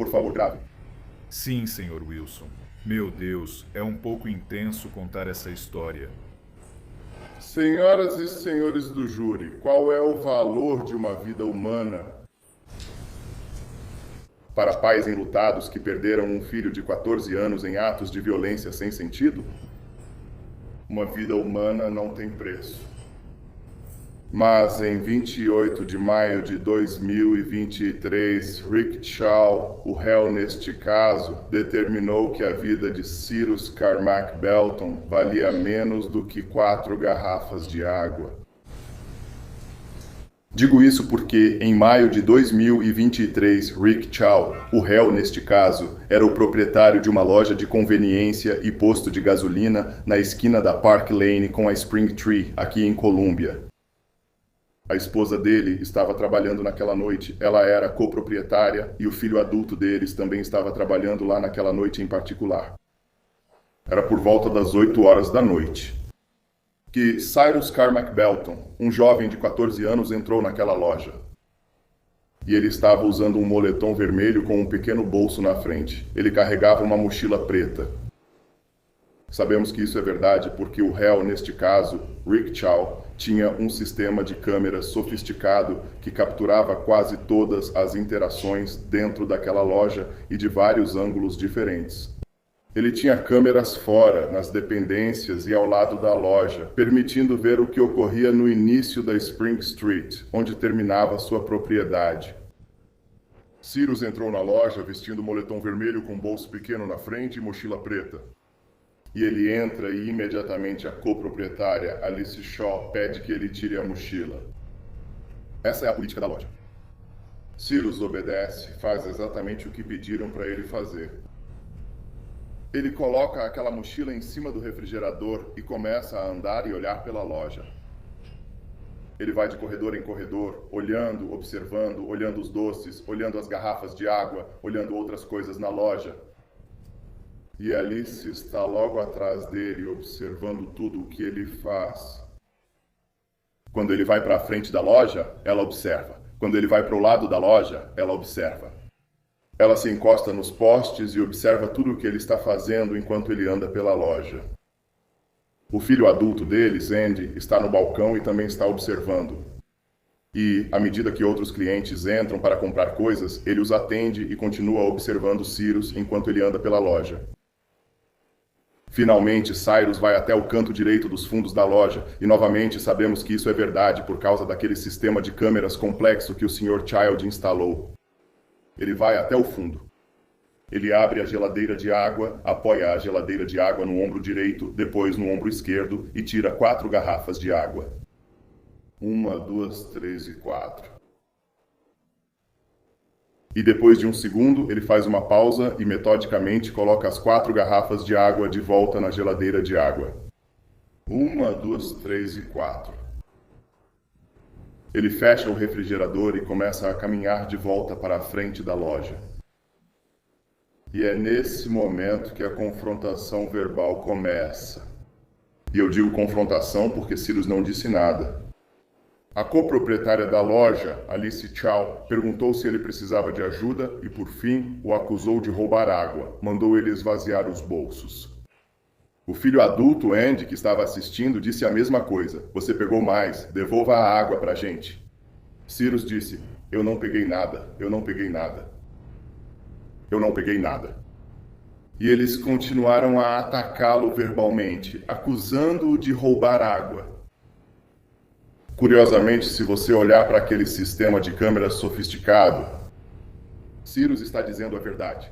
Por favor, grave. Sim, Sr. Wilson. Meu Deus, é um pouco intenso contar essa história. Senhoras e senhores do júri, qual é o valor de uma vida humana? Para pais enlutados que perderam um filho de 14 anos em atos de violência sem sentido? Uma vida humana não tem preço. Mas em 28 de maio de 2023, Rick Shaw, o réu neste caso, determinou que a vida de Cyrus Carmack Belton valia menos do que 4 garrafas de água. Digo isso porque, em maio de 2023, Rick Shaw, o réu neste caso, era o proprietário de uma loja de conveniência e posto de gasolina na esquina da Park Lane com a Spring Tree, aqui em Colômbia. A esposa dele estava trabalhando naquela noite, ela era coproprietária e o filho adulto deles também estava trabalhando lá naquela noite em particular. Era por volta das 8 horas da noite que Cyrus Carmack Belton, um jovem de 14 anos, entrou naquela loja. E ele estava usando um moletom vermelho com um pequeno bolso na frente. Ele carregava uma mochila preta. Sabemos que isso é verdade porque o réu, neste caso, Rick Shaw, tinha um sistema de câmeras sofisticado que capturava quase todas as interações dentro daquela loja e de vários ângulos diferentes. Ele tinha câmeras fora, nas dependências e ao lado da loja, permitindo ver o que ocorria no início da Spring Street, onde terminava sua propriedade. Cyrus entrou na loja vestindo moletom vermelho com bolso pequeno na frente e mochila preta. E ele entra e imediatamente a coproprietária, Alice Shaw, pede que ele tire a mochila. Essa é a política da loja. Cyrus obedece, faz exatamente o que pediram para ele fazer. Ele coloca aquela mochila em cima do refrigerador e começa a andar e olhar pela loja. Ele vai de corredor em corredor, olhando, observando, olhando os doces, olhando as garrafas de água, olhando outras coisas na loja. E Alice está logo atrás dele, observando tudo o que ele faz. Quando ele vai para a frente da loja, ela observa. Quando ele vai para o lado da loja, ela observa. Ela se encosta nos postes e observa tudo o que ele está fazendo enquanto ele anda pela loja. O filho adulto deles, Andy, está no balcão e também está observando. E, à medida que outros clientes entram para comprar coisas, ele os atende e continua observando Cyrus enquanto ele anda pela loja. Finalmente, Cyrus vai até o canto direito dos fundos da loja, e novamente sabemos que isso é verdade por causa daquele sistema de câmeras complexo que o Sr. Child instalou. Ele vai até o fundo. Ele abre a geladeira de água, apoia a geladeira de água no ombro direito, depois no ombro esquerdo, e tira 4 garrafas de água. 1, 2, 3 e 4. E depois de um segundo, ele faz uma pausa e metodicamente coloca as 4 garrafas de água de volta na geladeira de água. 1, 2, 3 e 4. Ele fecha o refrigerador e começa a caminhar de volta para a frente da loja. E é nesse momento que a confrontação verbal começa. E eu digo confrontação porque Cyrus não disse nada. A coproprietária da loja, Alice Shaw, perguntou se ele precisava de ajuda e, por fim, o acusou de roubar água. Mandou ele esvaziar os bolsos. O filho adulto, Andy, que estava assistindo, disse a mesma coisa. Você pegou mais, devolva a água pra gente. Cyrus disse, eu não peguei nada, eu não peguei nada. Eu não peguei nada. E eles continuaram a atacá-lo verbalmente, acusando-o de roubar água. Curiosamente, se você olhar para aquele sistema de câmeras sofisticado, Cyrus está dizendo a verdade.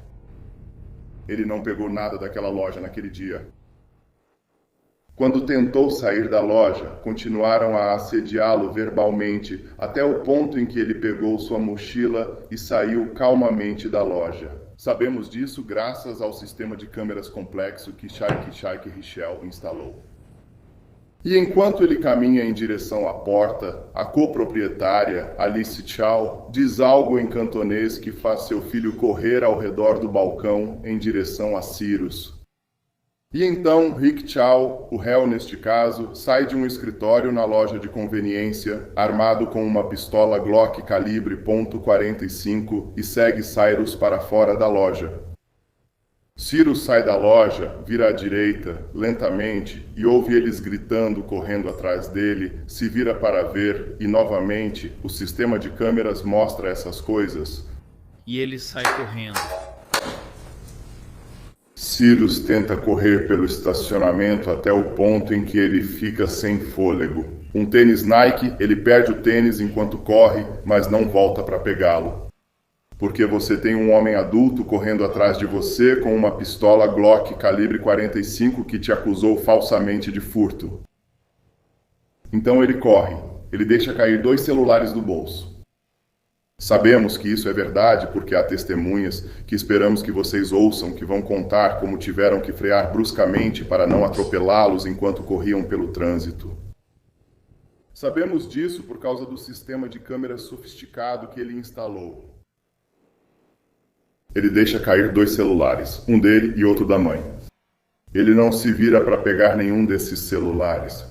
Ele não pegou nada daquela loja naquele dia. Quando tentou sair da loja, continuaram a assediá-lo verbalmente até o ponto em que ele pegou sua mochila e saiu calmamente da loja. Sabemos disso graças ao sistema de câmeras complexo que Shaik Richel instalou. E enquanto ele caminha em direção à porta, a coproprietária, Alice Shaw, diz algo em cantonês que faz seu filho correr ao redor do balcão em direção a Cyrus. E então Rick Chow, o réu neste caso, sai de um escritório na loja de conveniência, armado com uma pistola Glock calibre .45 e segue Cyrus para fora da loja. Cyrus sai da loja, vira à direita, lentamente, e ouve eles gritando, correndo atrás dele, se vira para ver, e novamente, o sistema de câmeras mostra essas coisas. E ele sai correndo. Cyrus tenta correr pelo estacionamento até o ponto em que ele fica sem fôlego. Um tênis Nike, ele perde o tênis enquanto corre, mas não volta para pegá-lo. Porque você tem um homem adulto correndo atrás de você com uma pistola Glock calibre 45 que te acusou falsamente de furto. Então ele corre. Ele deixa cair 2 celulares do bolso. Sabemos que isso é verdade porque há testemunhas que esperamos que vocês ouçam, que vão contar como tiveram que frear bruscamente para não atropelá-los enquanto corriam pelo trânsito. Sabemos disso por causa do sistema de câmeras sofisticado que ele instalou. Ele deixa cair 2 celulares, um dele e outro da mãe. Ele não se vira para pegar nenhum desses celulares.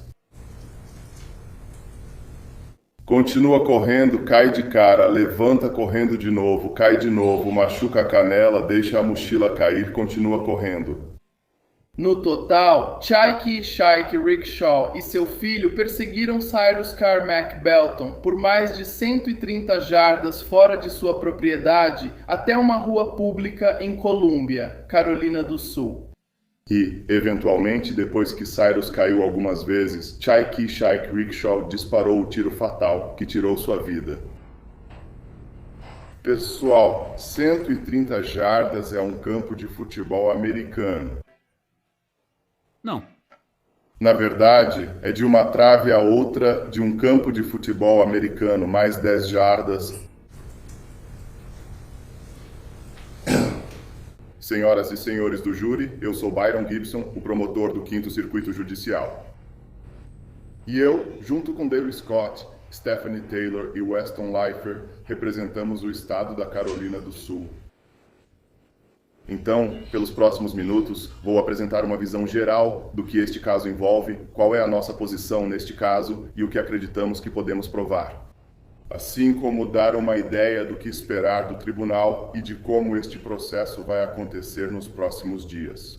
Continua correndo, cai de cara, levanta correndo de novo, cai de novo, machuca a canela, deixa a mochila cair, continua correndo. No total, Chaik Shaik Rickshaw e seu filho perseguiram Cyrus Carmack Belton por mais de 130 jardas fora de sua propriedade até uma rua pública em Columbia, Carolina do Sul. E, eventualmente, depois que Cyrus caiu algumas vezes, Chaik Shaik Rickshaw disparou o tiro fatal que tirou sua vida. Pessoal, 130 jardas é um campo de futebol americano. Não. Na verdade, é de uma trave a outra de um campo de futebol americano, mais 10 jardas. Senhoras e senhores do júri, eu sou Byron Gibson, o promotor do 5º Circuito Judicial. E eu, junto com Dale Scott, Stephanie Taylor e Weston Leifer, representamos o estado da Carolina do Sul. Então, pelos próximos minutos, vou apresentar uma visão geral do que este caso envolve, qual é a nossa posição neste caso e o que acreditamos que podemos provar. Assim como dar uma ideia do que esperar do tribunal e de como este processo vai acontecer nos próximos dias.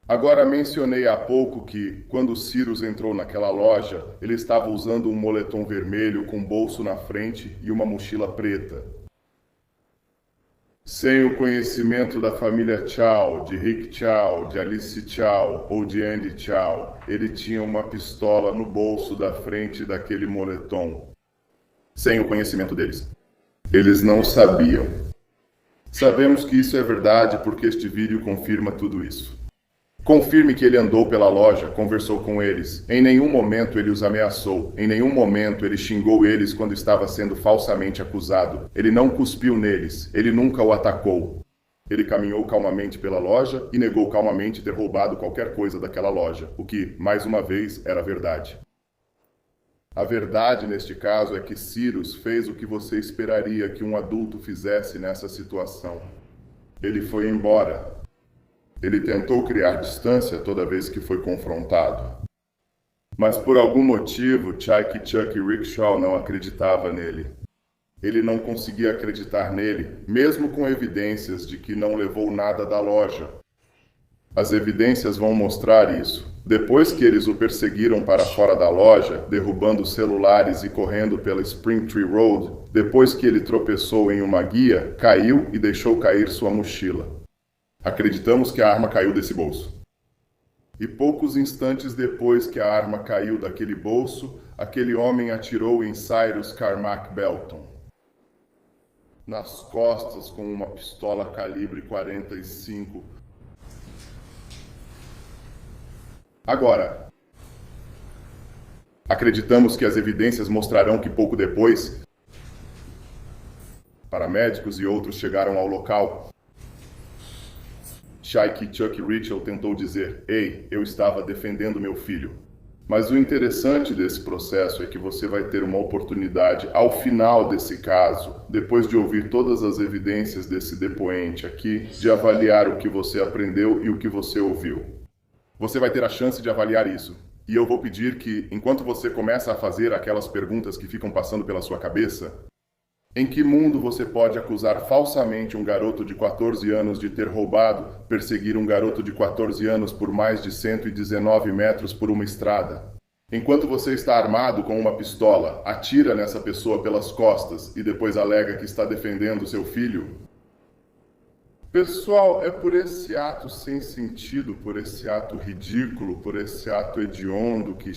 Agora, mencionei há pouco que, quando Cyrus entrou naquela loja, ele estava usando um moletom vermelho com bolso na frente e uma mochila preta. Sem o conhecimento da família Chow, de Rick Chow, de Alice Chow ou de Andy Chow, ele tinha uma pistola no bolso da frente daquele moletom. Sem o conhecimento deles. Eles não sabiam. Sabemos que isso é verdade porque este vídeo confirma tudo isso. Confirme que ele andou pela loja, conversou com eles. Em nenhum momento ele os ameaçou. Em nenhum momento ele xingou eles quando estava sendo falsamente acusado. Ele não cuspiu neles. Ele nunca o atacou. Ele caminhou calmamente pela loja e negou calmamente ter roubado qualquer coisa daquela loja, o que, mais uma vez, era verdade. A verdade neste caso é que Cyrus fez o que você esperaria que um adulto fizesse nessa situação. Ele foi embora. Ele tentou criar distância toda vez que foi confrontado. Mas por algum motivo, Chaik Chuck Rickshaw não acreditava nele. Ele não conseguia acreditar nele, mesmo com evidências de que não levou nada da loja. As evidências vão mostrar isso. Depois que eles o perseguiram para fora da loja, derrubando celulares e correndo pela Springtree Road, depois que ele tropeçou em uma guia, caiu e deixou cair sua mochila. Acreditamos que a arma caiu desse bolso. E poucos instantes depois que a arma caiu daquele bolso, aquele homem atirou em Cyrus Carmack Belton. Nas costas com uma pistola calibre 45. Agora, acreditamos que as evidências mostrarão que pouco depois, paramédicos e outros chegaram ao local. Chaik Chuck Rickshaw tentou dizer: "Ei, eu estava defendendo meu filho." Mas o interessante desse processo é que você vai ter uma oportunidade, ao final desse caso, depois de ouvir todas as evidências desse depoente aqui, de avaliar o que você aprendeu e o que você ouviu. Você vai ter a chance de avaliar isso. E eu vou pedir que, enquanto você começa a fazer aquelas perguntas que ficam passando pela sua cabeça, em que mundo você pode acusar falsamente um garoto de 14 anos de ter roubado, perseguir um garoto de 14 anos por mais de 119 metros por uma estrada? Enquanto você está armado com uma pistola, atira nessa pessoa pelas costas e depois alega que está defendendo seu filho? Pessoal, é por esse ato sem sentido, por esse ato ridículo, por esse ato hediondo que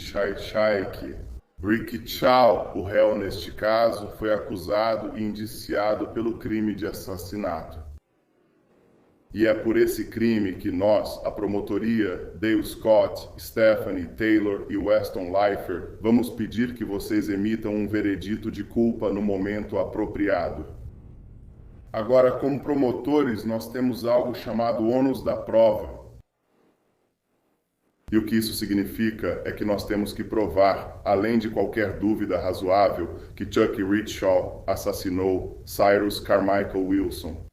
Rick Chow, o réu neste caso, foi acusado e indiciado pelo crime de assassinato. E é por esse crime que nós, a promotoria, Dale Scott, Stephanie Taylor e Weston Leifer, vamos pedir que vocês emitam um veredito de culpa no momento apropriado. Agora, como promotores, nós temos algo chamado ônus da prova. E o que isso significa é que nós temos que provar, além de qualquer dúvida razoável, que Chuck Rickshaw assassinou Cyrus Carmichael Wilson.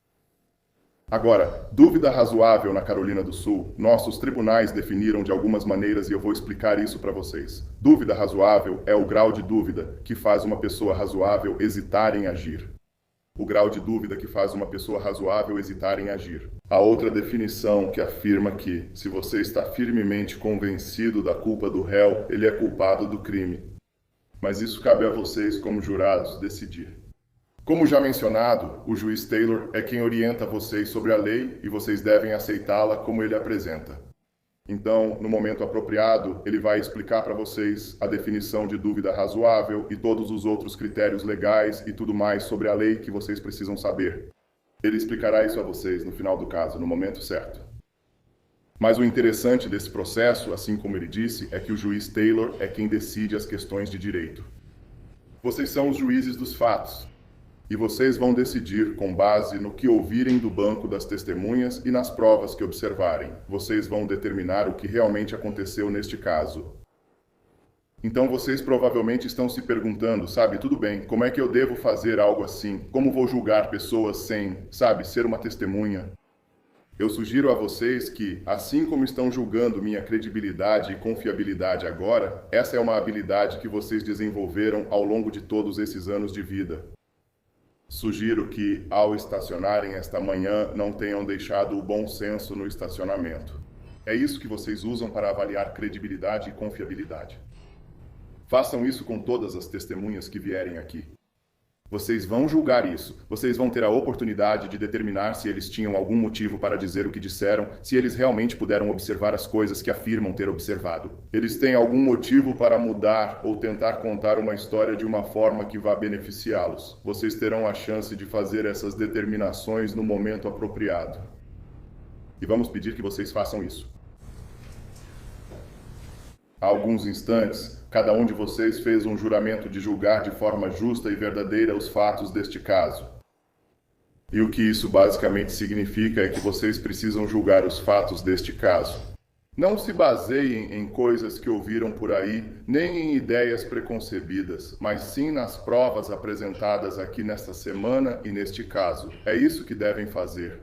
Agora, dúvida razoável na Carolina do Sul, nossos tribunais definiram de algumas maneiras e eu vou explicar isso para vocês. Dúvida razoável é o grau de dúvida que faz uma pessoa razoável hesitar em agir. O grau de dúvida que faz uma pessoa razoável hesitar em agir. A outra definição que afirma que, se você está firmemente convencido da culpa do réu, ele é culpado do crime. Mas isso cabe a vocês, como jurados, decidir. Como já mencionado, o juiz Taylor é quem orienta vocês sobre a lei e vocês devem aceitá-la como ele apresenta. Então, no momento apropriado, ele vai explicar para vocês a definição de dúvida razoável e todos os outros critérios legais e tudo mais sobre a lei que vocês precisam saber. Ele explicará isso a vocês no final do caso, no momento certo. Mas o interessante desse processo, assim como ele disse, é que o juiz Taylor é quem decide as questões de direito. Vocês são os juízes dos fatos. E vocês vão decidir com base no que ouvirem do banco das testemunhas e nas provas que observarem. Vocês vão determinar o que realmente aconteceu neste caso. Então vocês provavelmente estão se perguntando, sabe, tudo bem, como é que eu devo fazer algo assim? Como vou julgar pessoas sem, sabe, ser uma testemunha? Eu sugiro a vocês que, assim como estão julgando minha credibilidade e confiabilidade agora, essa é uma habilidade que vocês desenvolveram ao longo de todos esses anos de vida. Sugiro que, ao estacionarem esta manhã, não tenham deixado o bom senso no estacionamento. É isso que vocês usam para avaliar credibilidade e confiabilidade. Façam isso com todas as testemunhas que vierem aqui. Vocês vão julgar isso. Vocês vão ter a oportunidade de determinar se eles tinham algum motivo para dizer o que disseram, se eles realmente puderam observar as coisas que afirmam ter observado. Eles têm algum motivo para mudar ou tentar contar uma história de uma forma que vá beneficiá-los. Vocês terão a chance de fazer essas determinações no momento apropriado. E vamos pedir que vocês façam isso. Há alguns instantes, cada um de vocês fez um juramento de julgar de forma justa e verdadeira os fatos deste caso. E o que isso basicamente significa é que vocês precisam julgar os fatos deste caso. Não se baseiem em coisas que ouviram por aí, nem em ideias preconcebidas, mas sim nas provas apresentadas aqui nesta semana e neste caso. É isso que devem fazer.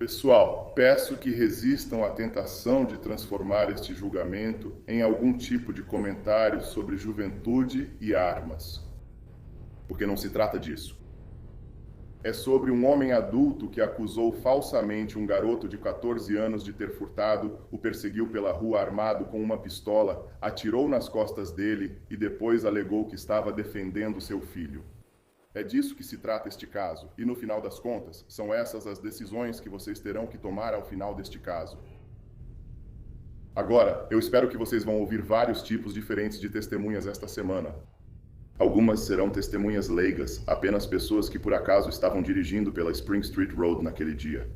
Pessoal, peço que resistam à tentação de transformar este julgamento em algum tipo de comentário sobre juventude e armas. Porque não se trata disso. É sobre um homem adulto que acusou falsamente um garoto de 14 anos de ter furtado, o perseguiu pela rua armado com uma pistola, atirou nas costas dele e depois alegou que estava defendendo seu filho. É disso que se trata este caso, e no final das contas, são essas as decisões que vocês terão que tomar ao final deste caso. Agora, eu espero que vocês vão ouvir vários tipos diferentes de testemunhas esta semana. Algumas serão testemunhas leigas, apenas pessoas que por acaso estavam dirigindo pela Spring Street Road naquele dia.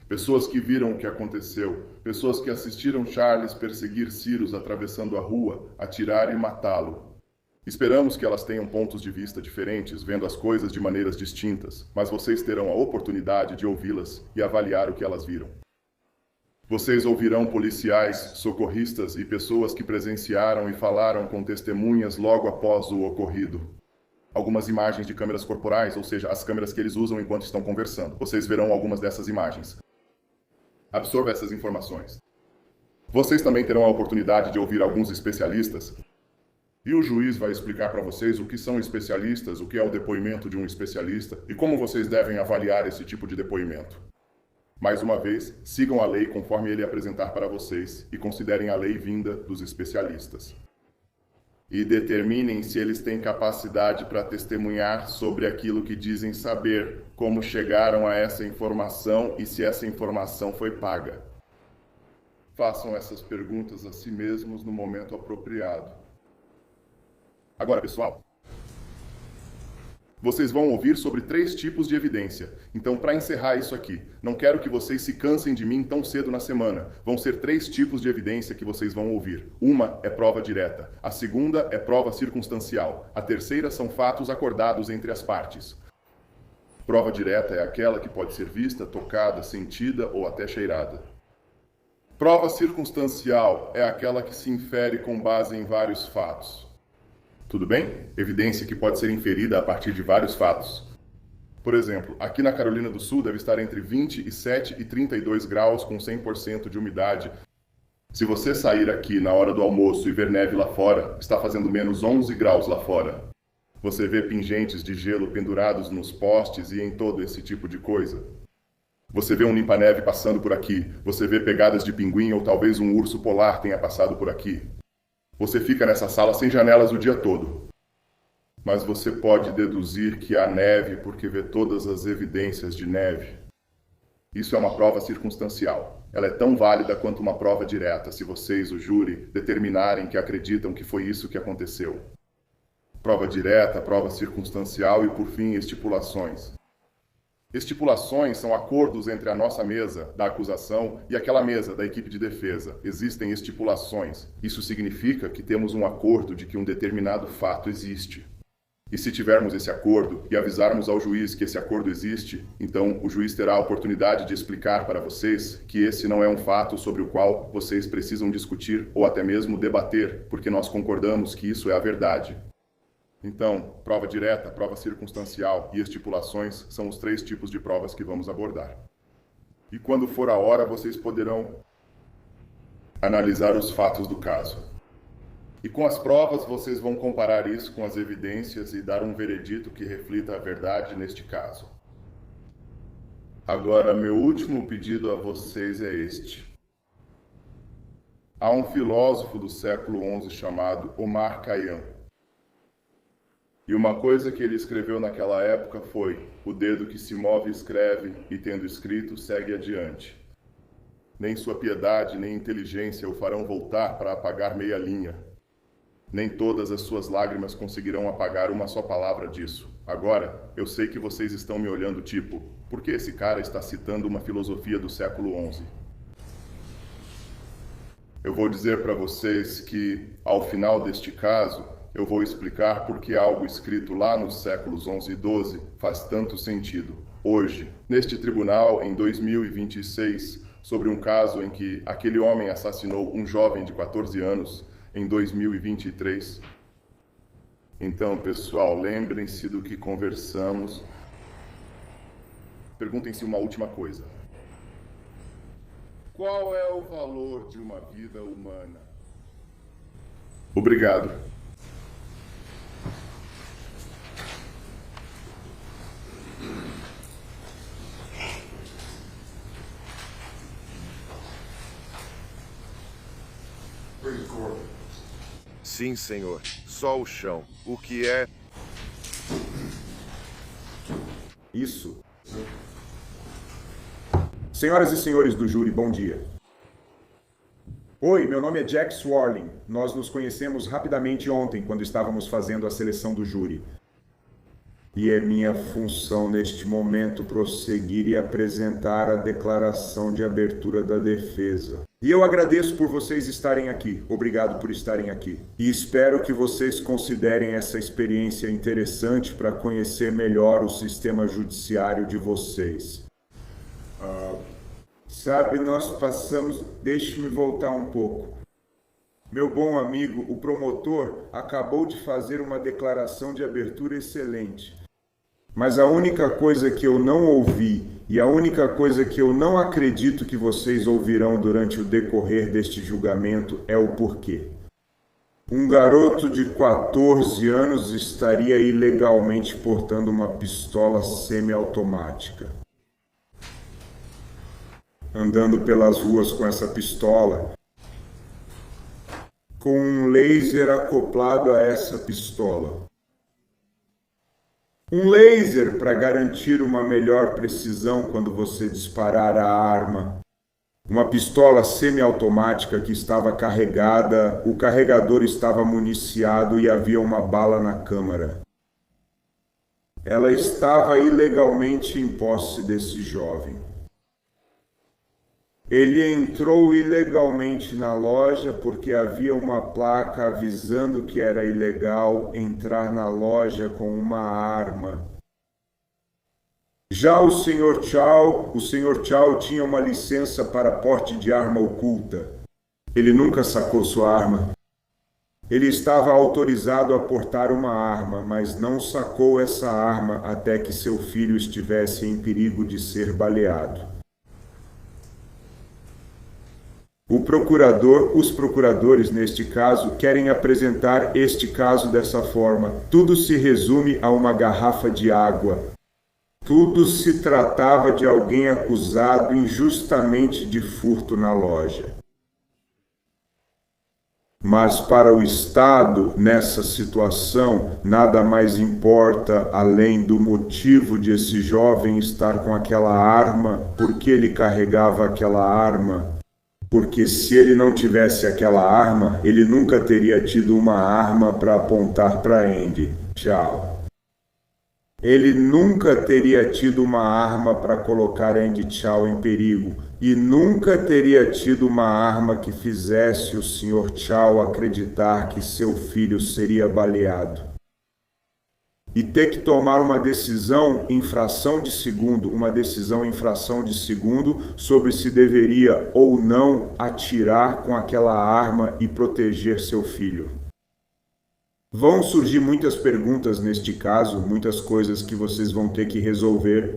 Pessoas que viram o que aconteceu, pessoas que assistiram Charles perseguir Cyrus atravessando a rua, atirar e matá-lo. Esperamos que elas tenham pontos de vista diferentes, vendo as coisas de maneiras distintas, mas vocês terão a oportunidade de ouvi-las e avaliar o que elas viram. Vocês ouvirão policiais, socorristas e pessoas que presenciaram e falaram com testemunhas logo após o ocorrido. Algumas imagens de câmeras corporais, ou seja, as câmeras que eles usam enquanto estão conversando. Vocês verão algumas dessas imagens. Absorva essas informações. Vocês também terão a oportunidade de ouvir alguns especialistas. E o juiz vai explicar para vocês o que são especialistas, o que é o depoimento de um especialista e como vocês devem avaliar esse tipo de depoimento. Mais uma vez, sigam a lei conforme ele apresentar para vocês e considerem a lei vinda dos especialistas. E determinem se eles têm capacidade para testemunhar sobre aquilo que dizem saber, como chegaram a essa informação e se essa informação foi paga. Façam essas perguntas a si mesmos no momento apropriado. Agora, pessoal, vocês vão ouvir sobre 3 tipos de evidência. Então, para encerrar isso aqui, não quero que vocês se cansem de mim tão cedo na semana. Vão ser 3 tipos de evidência que vocês vão ouvir. Uma é prova direta. A segunda é prova circunstancial. A terceira são fatos acordados entre as partes. Prova direta é aquela que pode ser vista, tocada, sentida ou até cheirada. Prova circunstancial é aquela que se infere com base em vários fatos. Tudo bem? Evidência que pode ser inferida a partir de vários fatos. Por exemplo, aqui na Carolina do Sul deve estar entre 27 e 32 graus com 100% de umidade. Se você sair aqui na hora do almoço e ver neve lá fora, está fazendo menos 11 graus lá fora. Você vê pingentes de gelo pendurados nos postes e em todo esse tipo de coisa. Você vê um limpa-neve passando por aqui. Você vê pegadas de pinguim ou talvez um urso polar tenha passado por aqui. Você fica nessa sala sem janelas o dia todo. Mas você pode deduzir que há neve porque vê todas as evidências de neve. Isso é uma prova circunstancial. Ela é tão válida quanto uma prova direta, se vocês, o júri, determinarem que acreditam que foi isso que aconteceu. Prova direta, prova circunstancial e, por fim, estipulações. Estipulações são acordos entre a nossa mesa, da acusação, e aquela mesa, da equipe de defesa. Existem estipulações. Isso significa que temos um acordo de que um determinado fato existe. E se tivermos esse acordo e avisarmos ao juiz que esse acordo existe, então o juiz terá a oportunidade de explicar para vocês que esse não é um fato sobre o qual vocês precisam discutir ou até mesmo debater, porque nós concordamos que isso é a verdade. Então, prova direta, prova circunstancial e estipulações são os 3 tipos de provas que vamos abordar. E quando for a hora, vocês poderão analisar os fatos do caso. E com as provas, vocês vão comparar isso com as evidências e dar um veredito que reflita a verdade neste caso. Agora, meu último pedido a vocês é este. Há um filósofo do século XI chamado Omar Khayyam. E uma coisa que ele escreveu naquela época foi: o dedo que se move escreve, e tendo escrito, segue adiante. Nem sua piedade, nem inteligência o farão voltar para apagar meia linha. Nem todas as suas lágrimas conseguirão apagar uma só palavra disso. Agora, eu sei que vocês estão me olhando tipo, por que esse cara está citando uma filosofia do século XI? Eu vou dizer para vocês que, ao final deste caso, eu vou explicar por que algo escrito lá nos séculos XI e XII faz tanto sentido. Hoje, neste tribunal, em 2026, sobre um caso em que aquele homem assassinou um jovem de 14 anos, em 2023. Então, pessoal, lembrem-se do que conversamos. Perguntem-se uma última coisa. Qual é o valor de uma vida humana? Obrigado. Sim, senhor. Só o chão. O que é? Isso. Senhoras e senhores do júri, bom dia. Oi, meu nome é Jack Swarling. Nós nos conhecemos rapidamente ontem, quando estávamos fazendo a seleção do júri. E é minha função neste momento prosseguir e apresentar a declaração de abertura da defesa. E eu agradeço por vocês estarem aqui. Obrigado por estarem aqui. E espero que vocês considerem essa experiência interessante para conhecer melhor o sistema judiciário de vocês. Sabe, nós passamos... Deixe-me voltar um pouco. Meu bom amigo, o promotor, acabou de fazer uma declaração de abertura excelente. Mas a única coisa que eu não ouvi E a única coisa que eu não acredito que vocês ouvirão durante o decorrer deste julgamento é o porquê. Um garoto de 14 anos estaria ilegalmente portando uma pistola semiautomática. Andando pelas ruas com essa pistola, com um laser acoplado a essa pistola. Um laser para garantir uma melhor precisão quando você disparar a arma. Uma pistola semiautomática que estava carregada, o carregador estava municiado e havia uma bala na câmara. Ela estava ilegalmente em posse desse jovem. Ele entrou ilegalmente na loja porque havia uma placa avisando que era ilegal entrar na loja com uma arma. Já o Sr. Chow tinha uma licença para porte de arma oculta. Ele nunca sacou sua arma. Ele estava autorizado a portar uma arma, mas não sacou essa arma até que seu filho estivesse em perigo de ser baleado. Os procuradores, neste caso, querem apresentar este caso dessa forma. Tudo se resume a uma garrafa de água. Tudo se tratava de alguém acusado injustamente de furto na loja. Mas para o Estado, nessa situação, nada mais importa além do motivo de esse jovem estar com aquela arma, por que ele carregava aquela arma. Porque se ele não tivesse aquela arma, ele nunca teria tido uma arma para apontar para Andy Chow. Ele nunca teria tido uma arma para colocar Andy Chow em perigo. E nunca teria tido uma arma que fizesse o Sr. Chow acreditar que seu filho seria baleado. E ter que tomar uma decisão em fração de segundo sobre se deveria ou não atirar com aquela arma e proteger seu filho. Vão surgir muitas perguntas neste caso, muitas coisas que vocês vão ter que resolver.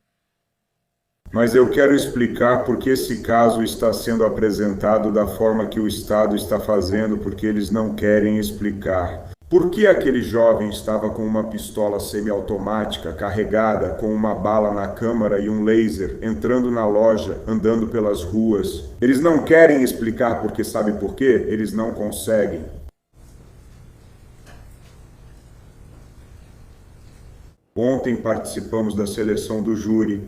Mas eu quero explicar por que esse caso está sendo apresentado da forma que o Estado está fazendo, porque eles não querem explicar. Por que aquele jovem estava com uma pistola semiautomática carregada com uma bala na câmara e um laser, entrando na loja, andando pelas ruas? Eles não querem explicar porque sabe por quê? Eles não conseguem. Ontem participamos da seleção do júri,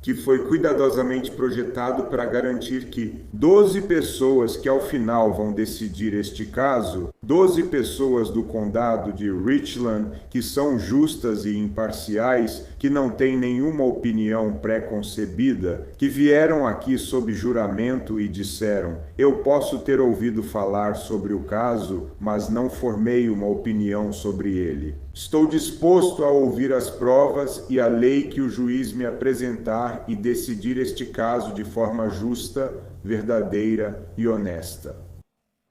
que foi cuidadosamente projetado para garantir que 12 pessoas que ao final vão decidir este caso, 12 pessoas do condado de Richland, que são justas e imparciais, que não têm nenhuma opinião pré-concebida, que vieram aqui sob juramento e disseram: eu posso ter ouvido falar sobre o caso, mas não formei uma opinião sobre ele. Estou disposto a ouvir as provas e a lei que o juiz me apresentar e decidir este caso de forma justa, verdadeira e honesta.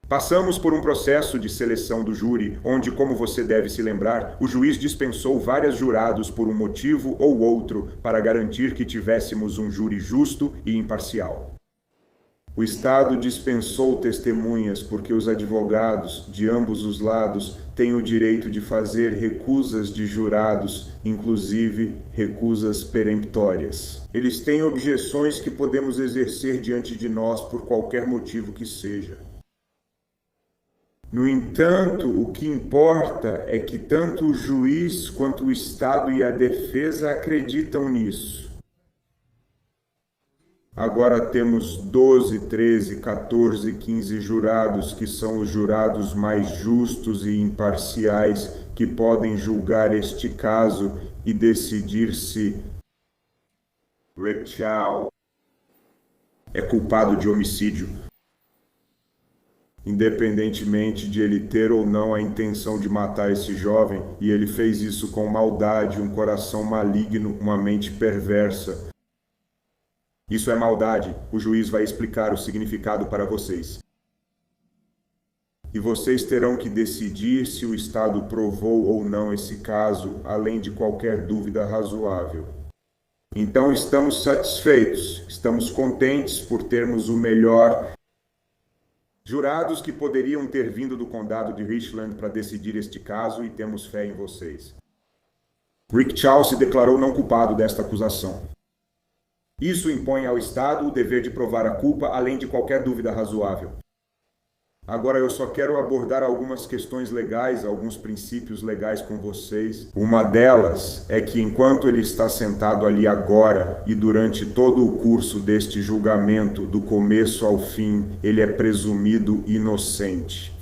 Passamos por um processo de seleção do júri, onde, como você deve se lembrar, o juiz dispensou vários jurados por um motivo ou outro para garantir que tivéssemos um júri justo e imparcial. O Estado dispensou testemunhas porque os advogados de ambos os lados têm o direito de fazer recusas de jurados, inclusive recusas peremptórias. Eles têm objeções que podemos exercer diante de nós por qualquer motivo que seja. No entanto, o que importa é que tanto o juiz quanto o Estado e a defesa acreditam nisso. Agora temos 12, 13, 14, 15 jurados que são os jurados mais justos e imparciais que podem julgar este caso e decidir se Rick Chow é culpado de homicídio, independentemente de ele ter ou não a intenção de matar esse jovem, e ele fez isso com maldade, um coração maligno, uma mente perversa. Isso é maldade. O juiz vai explicar o significado para vocês. E vocês terão que decidir se o Estado provou ou não esse caso, além de qualquer dúvida razoável. Então estamos satisfeitos, estamos contentes por termos o melhor. Jurados que poderiam ter vindo do condado de Richland para decidir este caso e temos fé em vocês. Rick Chow se declarou não culpado desta acusação. Isso impõe ao Estado o dever de provar a culpa, além de qualquer dúvida razoável. Agora eu só quero abordar algumas questões legais, alguns princípios legais com vocês. Uma delas é que enquanto ele está sentado ali agora e durante todo o curso deste julgamento, do começo ao fim, ele é presumido inocente.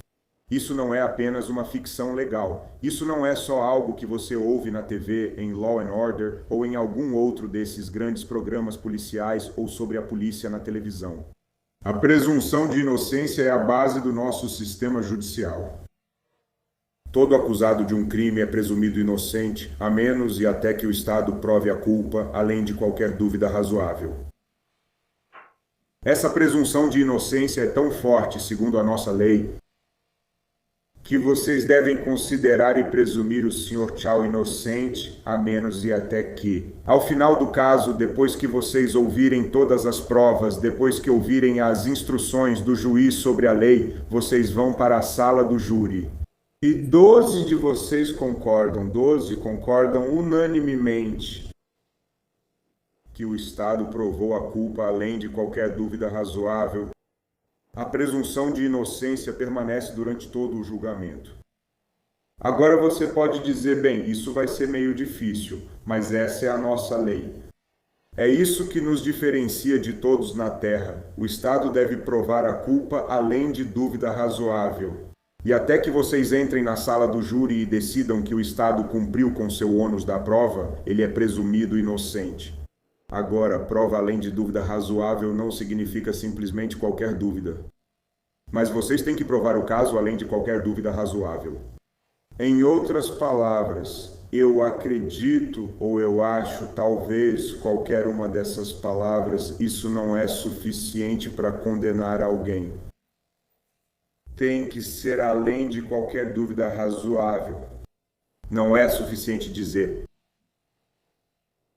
Isso não é apenas uma ficção legal. Isso não é só algo que você ouve na TV, em Law and Order ou em algum outro desses grandes programas policiais ou sobre a polícia na televisão. A presunção de inocência é a base do nosso sistema judicial. Todo acusado de um crime é presumido inocente, a menos e até que o Estado prove a culpa, além de qualquer dúvida razoável. Essa presunção de inocência é tão forte, segundo a nossa lei, que vocês devem considerar e presumir o Sr. Chow inocente, a menos e até que, ao final do caso, depois que vocês ouvirem todas as provas, depois que ouvirem as instruções do juiz sobre a lei, vocês vão para a sala do júri. E 12 de vocês concordam unanimemente que o Estado provou a culpa além de qualquer dúvida razoável. A presunção de inocência permanece durante todo o julgamento. Agora você pode dizer, bem, isso vai ser meio difícil, mas essa é a nossa lei. É isso que nos diferencia de todos na Terra. O Estado deve provar a culpa além de dúvida razoável. E até que vocês entrem na sala do júri e decidam que o Estado cumpriu com seu ônus da prova, ele é presumido inocente. Agora, prova além de dúvida razoável não significa simplesmente qualquer dúvida. Mas vocês têm que provar o caso além de qualquer dúvida razoável. Em outras palavras, eu acredito ou eu acho, talvez, qualquer uma dessas palavras, isso não é suficiente para condenar alguém. Tem que ser além de qualquer dúvida razoável. Não é suficiente dizer.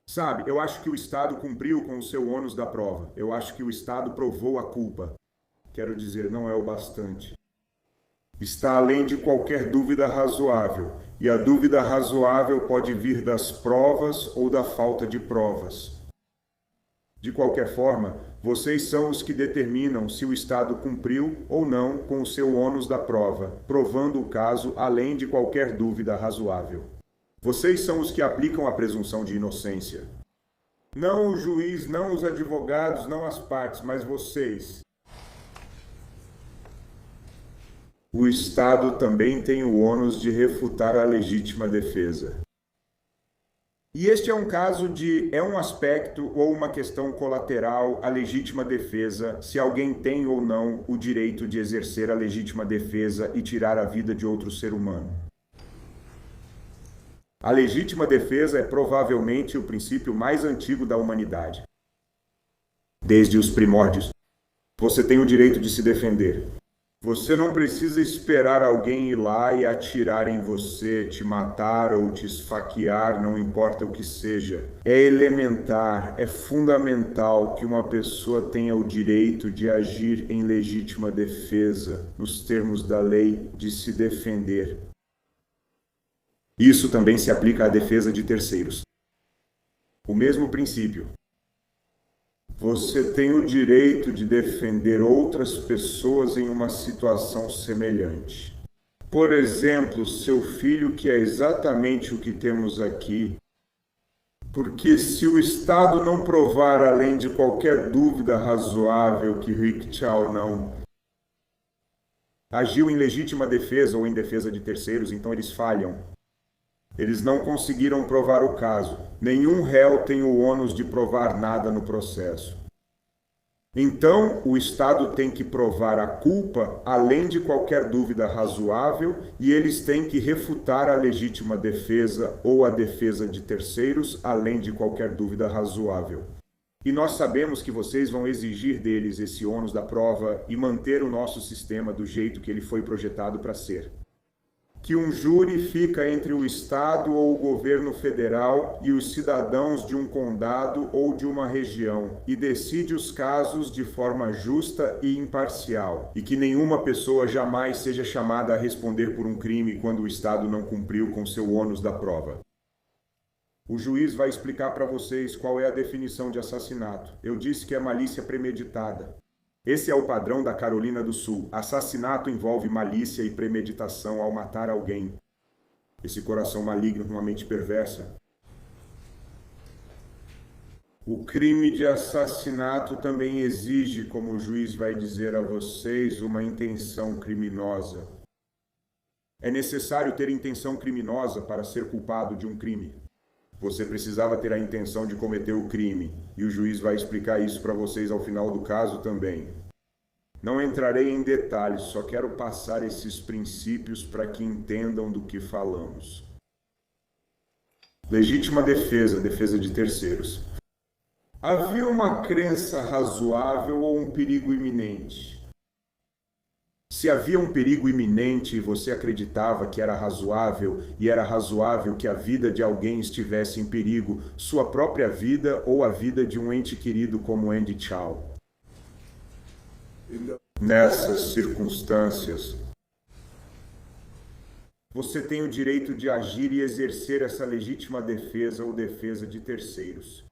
Sabe, eu acho que o Estado cumpriu com o seu ônus da prova. Eu acho que o Estado provou a culpa. Quero dizer, não é o bastante. Está além de qualquer dúvida razoável. E a dúvida razoável pode vir das provas ou da falta de provas. De qualquer forma, vocês são os que determinam se o Estado cumpriu ou não com o seu ônus da prova, provando o caso além de qualquer dúvida razoável. Vocês são os que aplicam a presunção de inocência. Não o juiz, não os advogados, não as partes, mas vocês. O Estado também tem o ônus de refutar a legítima defesa. E este é um aspecto ou uma questão colateral à legítima defesa, se alguém tem ou não o direito de exercer a legítima defesa e tirar a vida de outro ser humano. A legítima defesa é provavelmente o princípio mais antigo da humanidade. Desde os primórdios, você tem o direito de se defender. Você não precisa esperar alguém ir lá e atirar em você, te matar ou te esfaquear, não importa o que seja. É elementar, é fundamental que uma pessoa tenha o direito de agir em legítima defesa, nos termos da lei, de se defender. Isso também se aplica à defesa de terceiros. O mesmo princípio. Você tem o direito de defender outras pessoas em uma situação semelhante. Por exemplo, seu filho, que é exatamente o que temos aqui. Porque se o Estado não provar além de qualquer dúvida razoável que Rick Chow não agiu em legítima defesa ou em defesa de terceiros, então eles falham. Eles não conseguiram provar o caso. Nenhum réu tem o ônus de provar nada no processo. Então, o Estado tem que provar a culpa além de qualquer dúvida razoável e eles têm que refutar a legítima defesa ou a defesa de terceiros além de qualquer dúvida razoável. E nós sabemos que vocês vão exigir deles esse ônus da prova e manter o nosso sistema do jeito que ele foi projetado para ser. que um júri fica entre o Estado ou o governo federal e os cidadãos de um condado ou de uma região e decide os casos de forma justa e imparcial, e que nenhuma pessoa jamais seja chamada a responder por um crime quando o Estado não cumpriu com seu ônus da prova. O juiz vai explicar para vocês qual é a definição de assassinato. Eu disse que é malícia premeditada. Esse é o padrão da Carolina do Sul. Assassinato envolve malícia e premeditação ao matar alguém. Esse coração maligno, uma mente perversa. O crime de assassinato também exige, como o juiz vai dizer a vocês, uma intenção criminosa. É necessário ter intenção criminosa para ser culpado de um crime. Você precisava ter a intenção de cometer o crime, e o juiz vai explicar isso para vocês ao final do caso também. Não entrarei em detalhes, só quero passar esses princípios para que entendam do que falamos. Legítima defesa, defesa de terceiros. Havia uma crença razoável ou um perigo iminente? Se havia um perigo iminente e você acreditava que era razoável, e era razoável que a vida de alguém estivesse em perigo, sua própria vida ou a vida de um ente querido como Andy Chow. Nessas circunstâncias, você tem o direito de agir e exercer essa legítima defesa ou defesa de terceiros.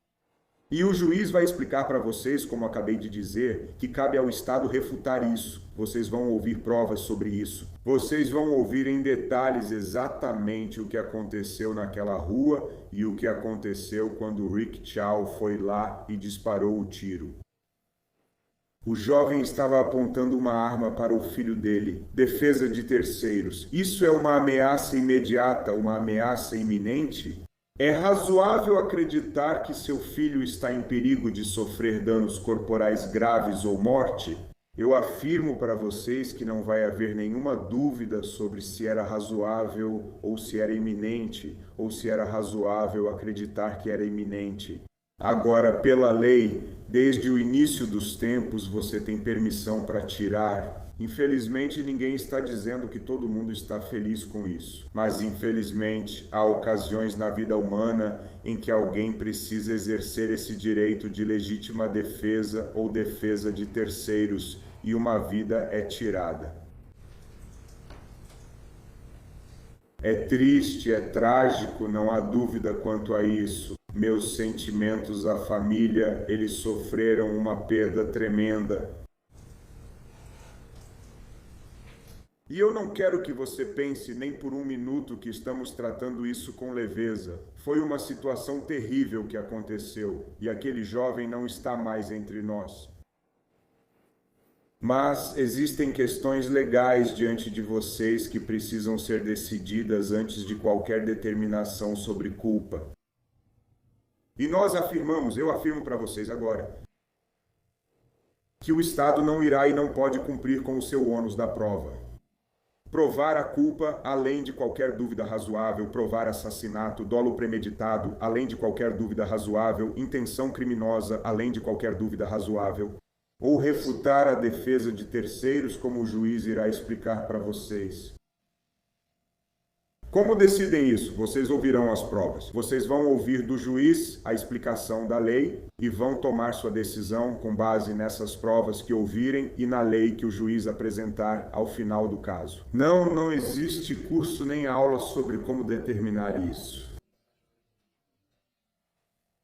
E o juiz vai explicar para vocês, como acabei de dizer, que cabe ao Estado refutar isso. Vocês vão ouvir provas sobre isso. Vocês vão ouvir em detalhes exatamente o que aconteceu naquela rua e o que aconteceu quando Rick Chow foi lá e disparou o tiro. O jovem estava apontando uma arma para o filho dele. Defesa de terceiros. Isso é uma ameaça imediata, uma ameaça iminente? É razoável acreditar que seu filho está em perigo de sofrer danos corporais graves ou morte? Eu afirmo para vocês que não vai haver nenhuma dúvida sobre se era razoável ou se era iminente, ou se era razoável acreditar que era iminente. Agora, pela lei, desde o início dos tempos, você tem permissão para tirar. Infelizmente, ninguém está dizendo que todo mundo está feliz com isso. Mas, infelizmente, há ocasiões na vida humana em que alguém precisa exercer esse direito de legítima defesa ou defesa de terceiros, e uma vida é tirada. É triste, é trágico, não há dúvida quanto a isso. Meus sentimentos à família, eles sofreram uma perda tremenda. E eu não quero que você pense nem por um minuto que estamos tratando isso com leveza. Foi uma situação terrível que aconteceu, e aquele jovem não está mais entre nós. Mas existem questões legais diante de vocês que precisam ser decididas antes de qualquer determinação sobre culpa. E nós afirmamos, eu afirmo para vocês agora, que o Estado não irá e não pode cumprir com o seu ônus da prova. Provar a culpa, além de qualquer dúvida razoável, provar assassinato, dolo premeditado, além de qualquer dúvida razoável, intenção criminosa, além de qualquer dúvida razoável, ou refutar a defesa de terceiros, como o juiz irá explicar para vocês. Como decidem isso? Vocês ouvirão as provas. Vocês vão ouvir do juiz a explicação da lei e vão tomar sua decisão com base nessas provas que ouvirem e na lei que o juiz apresentar ao final do caso. Não existe curso nem aula sobre como determinar isso.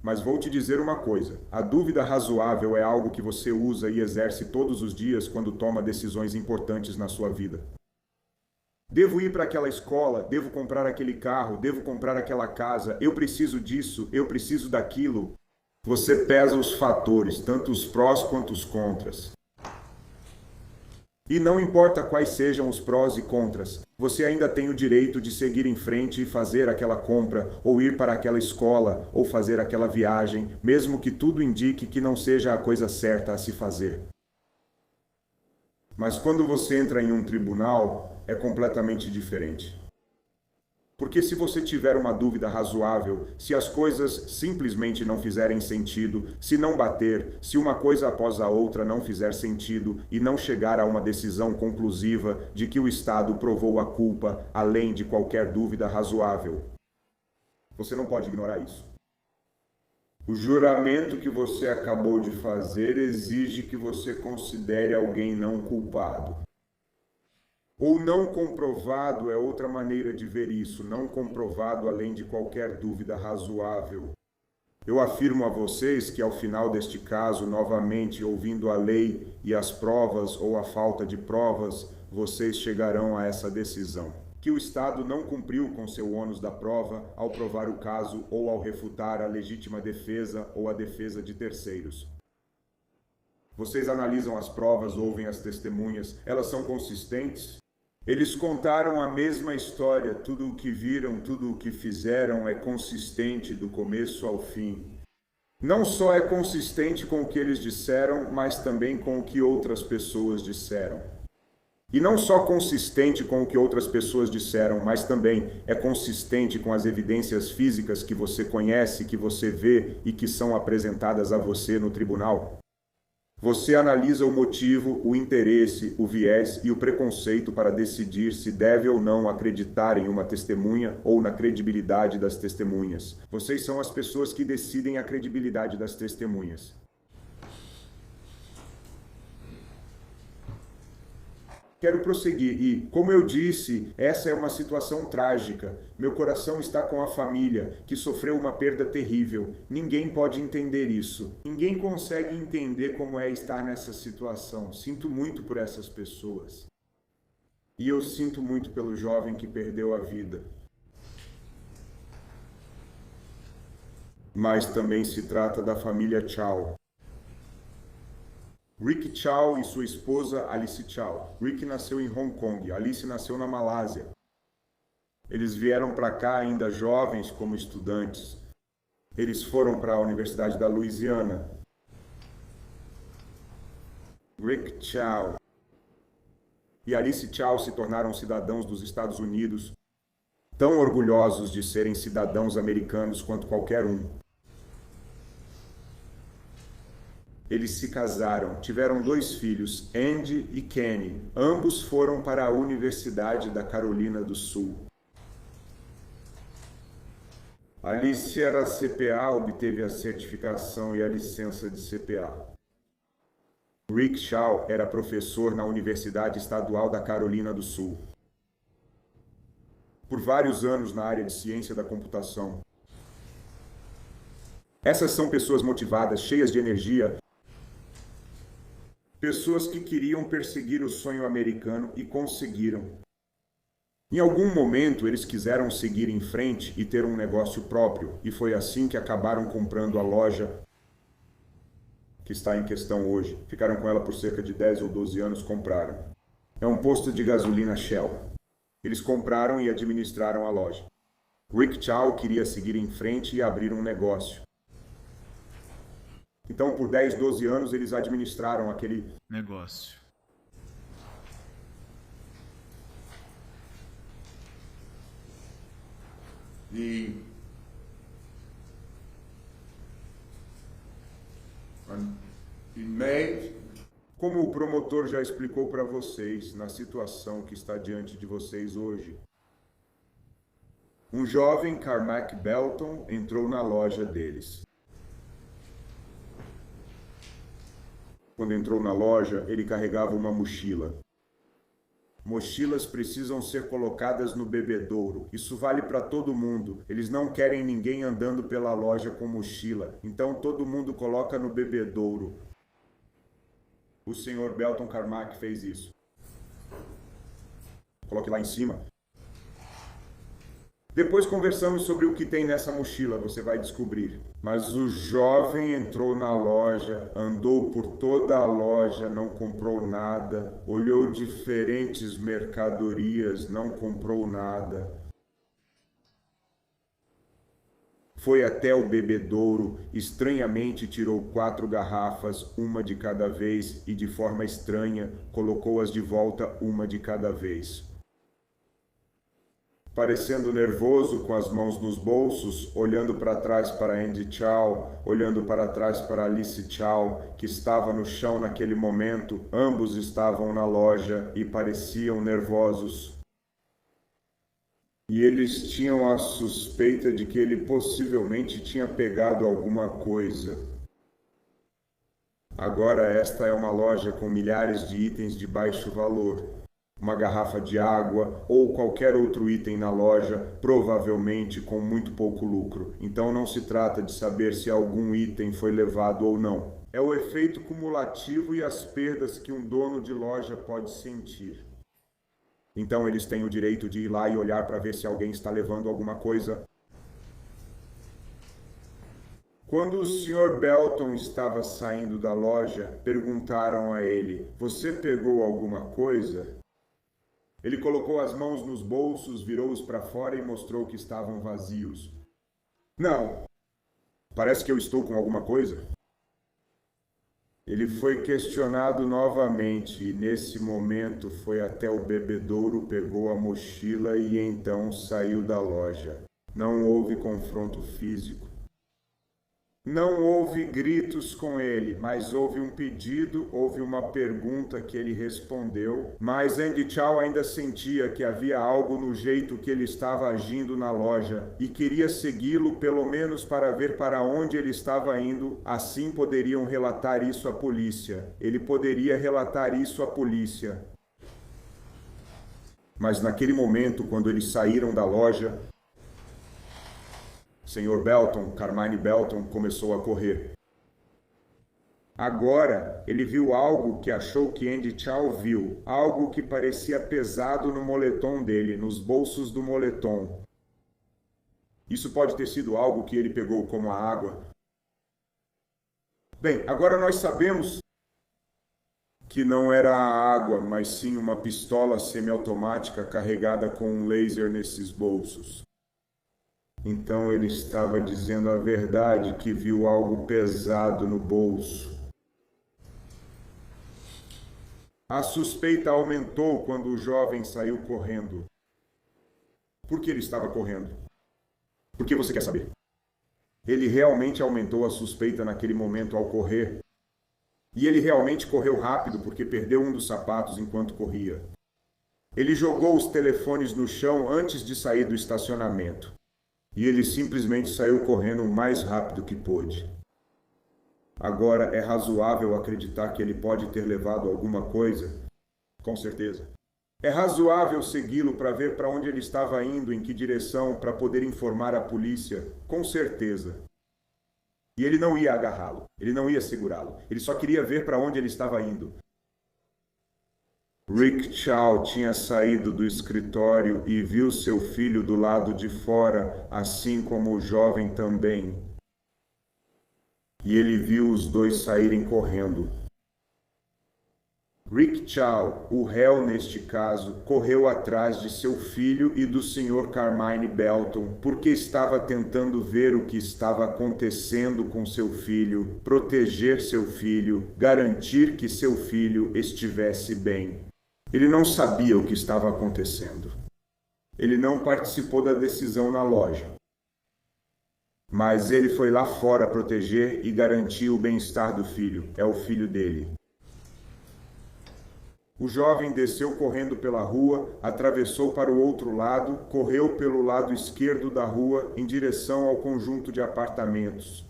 Mas vou te dizer uma coisa, a dúvida razoável é algo que você usa e exerce todos os dias quando toma decisões importantes na sua vida. Devo ir para aquela escola, devo comprar aquele carro, devo comprar aquela casa, eu preciso disso, eu preciso daquilo. Você pesa os fatores, tanto os prós quanto os contras. E não importa quais sejam os prós e contras, você ainda tem o direito de seguir em frente e fazer aquela compra, ou ir para aquela escola, ou fazer aquela viagem, mesmo que tudo indique que não seja a coisa certa a se fazer. Mas quando você entra em um tribunal, é completamente diferente. Porque se você tiver uma dúvida razoável, se as coisas simplesmente não fizerem sentido, se não bater, se uma coisa após a outra não fizer sentido e não chegar a uma decisão conclusiva de que o Estado provou a culpa além de qualquer dúvida razoável, você não pode ignorar isso. O juramento que você acabou de fazer exige que você considere alguém não culpado. Ou não comprovado é outra maneira de ver isso, não comprovado além de qualquer dúvida razoável. Eu afirmo a vocês que ao final deste caso, novamente ouvindo a lei e as provas ou a falta de provas, vocês chegarão a essa decisão: que o Estado não cumpriu com seu ônus da prova ao provar o caso ou ao refutar a legítima defesa ou a defesa de terceiros. Vocês analisam as provas, ouvem as testemunhas, elas são consistentes? Eles contaram a mesma história, tudo o que viram, tudo o que fizeram é consistente do começo ao fim. Não só é consistente com o que eles disseram, mas também com o que outras pessoas disseram. E não só consistente com o que outras pessoas disseram, mas também é consistente com as evidências físicas que você conhece, que você vê e que são apresentadas a você no tribunal. Você analisa o motivo, o interesse, o viés e o preconceito para decidir se deve ou não acreditar em uma testemunha ou na credibilidade das testemunhas. Vocês são as pessoas que decidem a credibilidade das testemunhas. Quero prosseguir e, como eu disse, essa é uma situação trágica. Meu coração está com a família, que sofreu uma perda terrível. Ninguém pode entender isso. Ninguém consegue entender como é estar nessa situação. Sinto muito por essas pessoas. E eu sinto muito pelo jovem que perdeu a vida. Mas também se trata da família Chow. Rick Chow e sua esposa Alice Chow. Rick nasceu em Hong Kong, Alice nasceu na Malásia. Eles vieram para cá ainda jovens como estudantes. Eles foram para a Universidade da Louisiana. Rick Chow e Alice Chow se tornaram cidadãos dos Estados Unidos, tão orgulhosos de serem cidadãos americanos quanto qualquer um. Eles se casaram, tiveram 2 filhos, Andy e Kenny. Ambos foram para a Universidade da Carolina do Sul. Alice era CPA, obteve a certificação e a licença de CPA. Rick Chow era professor na Universidade Estadual da Carolina do Sul. Por vários anos na área de ciência da computação. Essas são pessoas motivadas, cheias de energia, pessoas que queriam perseguir o sonho americano e conseguiram. Em algum momento, eles quiseram seguir em frente e ter um negócio próprio, e foi assim que acabaram comprando a loja que está em questão hoje. Ficaram com ela por cerca de 10 ou 12 anos, compraram. É um posto de gasolina Shell. Eles compraram e administraram a loja. Rick Chow queria seguir em frente e abrir um negócio. Então, por 10, 12 anos, eles administraram aquele negócio. E como o promotor já explicou para vocês, na situação que está diante de vocês hoje, um jovem, Carmack Belton, entrou na loja deles. Quando entrou na loja, ele carregava uma mochila. Mochilas precisam ser colocadas no bebedouro. Isso vale para todo mundo. Eles não querem ninguém andando pela loja com mochila. Então todo mundo coloca no bebedouro. O Sr. Belton Carmack fez isso. Coloque lá em cima. Depois conversamos sobre o que tem nessa mochila, você vai descobrir. Mas o jovem entrou na loja, andou por toda a loja, não comprou nada, olhou diferentes mercadorias, não comprou nada. Foi até o bebedouro, estranhamente tirou 4 garrafas, uma de cada vez, e de forma estranha colocou-as de volta, uma de cada vez. parecendo nervoso, com as mãos nos bolsos, olhando para trás para Andy Chow, olhando para trás para Alice Chow, que estava no chão naquele momento. Ambos estavam na loja e pareciam nervosos. E eles tinham a suspeita de que ele possivelmente tinha pegado alguma coisa. Agora esta é uma loja com milhares de itens de baixo valor. Uma garrafa de água ou qualquer outro item na loja, provavelmente com muito pouco lucro. Então não se trata de saber se algum item foi levado ou não. É o efeito cumulativo e as perdas que um dono de loja pode sentir. Então eles têm o direito de ir lá e olhar para ver se alguém está levando alguma coisa. Quando o Sr. Belton estava saindo da loja, perguntaram a ele: "Você pegou alguma coisa?" Ele colocou as mãos nos bolsos, virou-os para fora e mostrou que estavam vazios. "Não. Parece que eu estou com alguma coisa." Ele foi questionado novamente e, nesse momento, foi até o bebedouro, pegou a mochila e então saiu da loja. Não houve confronto físico. Não houve gritos com ele, mas houve um pedido, houve uma pergunta que ele respondeu, mas Andy Chow ainda sentia que havia algo no jeito que ele estava agindo na loja e queria segui-lo pelo menos para ver para onde ele estava indo, assim poderiam relatar isso à polícia. Ele poderia relatar isso à polícia. Mas naquele momento, quando eles saíram da loja, Sr. Belton, Carmine Belton, começou a correr. Agora, ele viu algo que achou que Andy Chow viu, algo que parecia pesado no moletom dele, nos bolsos do moletom. Isso pode ter sido algo que ele pegou como a água. Bem, agora nós sabemos que não era a água, mas sim uma pistola semiautomática carregada com um laser nesses bolsos. Então ele estava dizendo a verdade, que viu algo pesado no bolso. A suspeita aumentou quando o jovem saiu correndo. Por que ele estava correndo? Por que você quer saber? Ele realmente aumentou a suspeita naquele momento ao correr. E ele realmente correu rápido porque perdeu um dos sapatos enquanto corria. Ele jogou os telefones no chão antes de sair do estacionamento. E ele simplesmente saiu correndo o mais rápido que pôde. Agora, é razoável acreditar que ele pode ter levado alguma coisa? Com certeza. É razoável segui-lo para ver para onde ele estava indo, em que direção, para poder informar a polícia? Com certeza. E ele não ia agarrá-lo, ele não ia segurá-lo, ele só queria ver para onde ele estava indo. Rick Chow tinha saído do escritório e viu seu filho do lado de fora, assim como o jovem também. E ele viu os dois saírem correndo. Rick Chow, o réu neste caso, correu atrás de seu filho e do Sr. Carmine Belton, porque estava tentando ver o que estava acontecendo com seu filho, proteger seu filho, garantir que seu filho estivesse bem. Ele não sabia o que estava acontecendo. Ele não participou da decisão na loja. Mas ele foi lá fora proteger e garantir o bem-estar do filho. É o filho dele. O jovem desceu correndo pela rua, atravessou para o outro lado, correu pelo lado esquerdo da rua em direção ao conjunto de apartamentos.